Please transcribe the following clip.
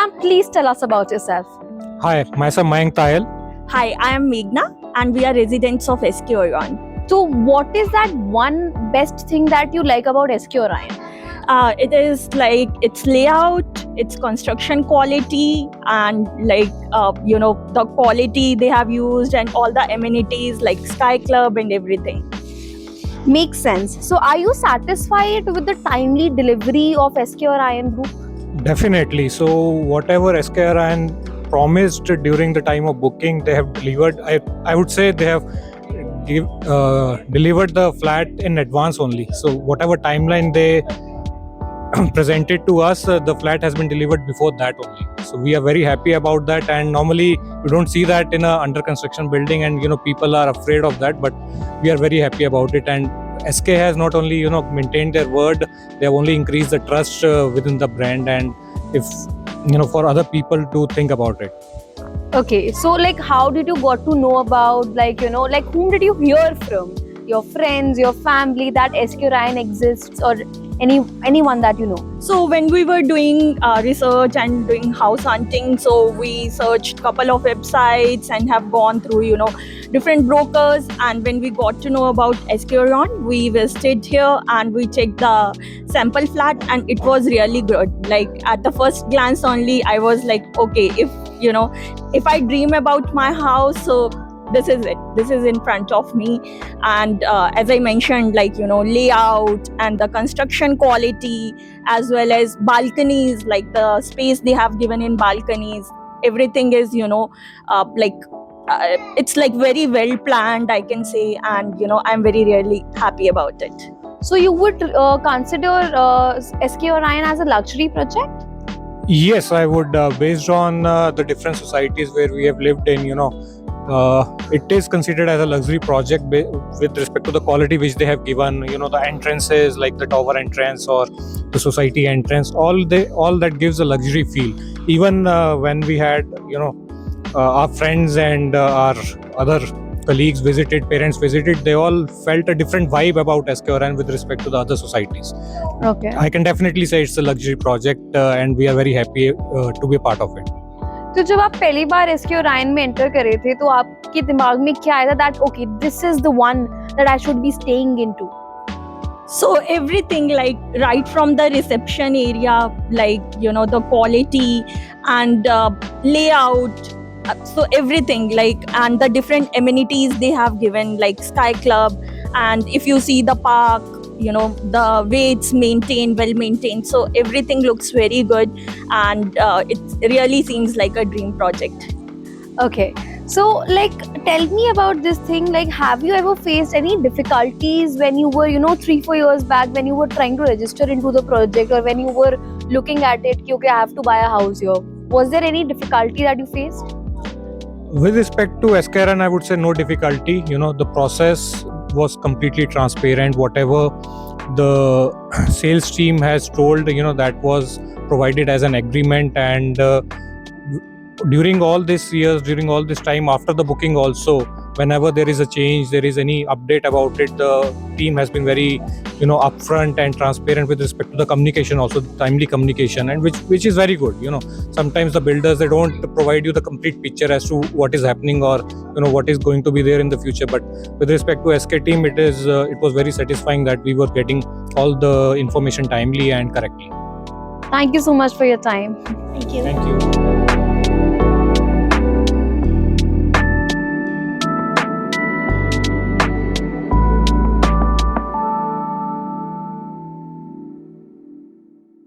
ma'am, please tell us about yourself. Hi, myself Mayank Tayal. Hi, I am Meghna and we are residents of SK Orion. So, what is that one best thing that you like about SK Orion? It is like its layout, its construction quality, and the quality they have used and all the amenities like Sky Club and everything. Makes sense. So, are you satisfied with the timely delivery of SK Orion Group? Definitely. So, whatever SK Orion promised during the time of booking, they have delivered. I would say they have delivered the flat in advance only. So, whatever timeline they presented to us, the flat has been delivered before that only. So we are very happy about that, and normally we don't see that in a under construction building, and people are afraid of that, but we are very happy about it. And SK has not only maintained their word, they have only increased the trust within the brand, and if for other people to think about it. Okay, so like how did you got to know about whom did you hear from? Your friends, your family, that SK Orion exists, or anyone that you know? So when we were doing research and doing house hunting, so we searched couple of websites and have gone through different brokers, and when we got to know about SK Orion, we visited here and we checked the sample flat, and it was really good. Like at the first glance only, I was like, okay, if I dream about my house, so this is it, this is in front of me. And as I mentioned, layout and the construction quality, as well as balconies, like the space they have given in balconies, everything is it's like very well planned, I can say, and I'm very really happy about it. So you would consider SK Orion as a luxury project? Yes, I would, based on the different societies where we have lived in, it is considered as a luxury project with respect to the quality which they have given, the entrances like the tower entrance or the society entrance, all that gives a luxury feel. Even when we had our friends and our other colleagues visited, parents visited, they all felt a different vibe about SK Orion with respect to the other societies. Okay. I can definitely say it's a luxury project, and we are very happy to be a part of it. तो जब आप पहली बार SK Orion में enter करे थे, तो आपके दिमाग में क्या आया था that okay, this is the one that I should be staying into? So everything, like right from the reception area, the quality and layout, so everything, and the different amenities they have given, like Sky Club, and if you see the park, the way it's well maintained, so everything looks very good, and it really seems like a dream project. Okay, so tell me about this thing, have you ever faced any difficulties when you were 3-4 years back, when you were trying to register into the project, or when you were looking at it, okay, I have to buy a house here? Was there any difficulty that you faced? With respect to SK Orion, I would say no difficulty. The process was completely transparent. Whatever the sales team has told, that was provided as an agreement. And during all these years, during all this time after the booking also, whenever there is a change, there is any update about it, the team has been very upfront and transparent with respect to the communication, also the timely communication, and which is very good. Sometimes the builders, they don't provide you the complete picture as to what is happening or what is going to be there in the future, but with respect to SK team, it was very satisfying that we were getting all the information timely and correctly. Thank you so much for your time. Thank you. Thank you.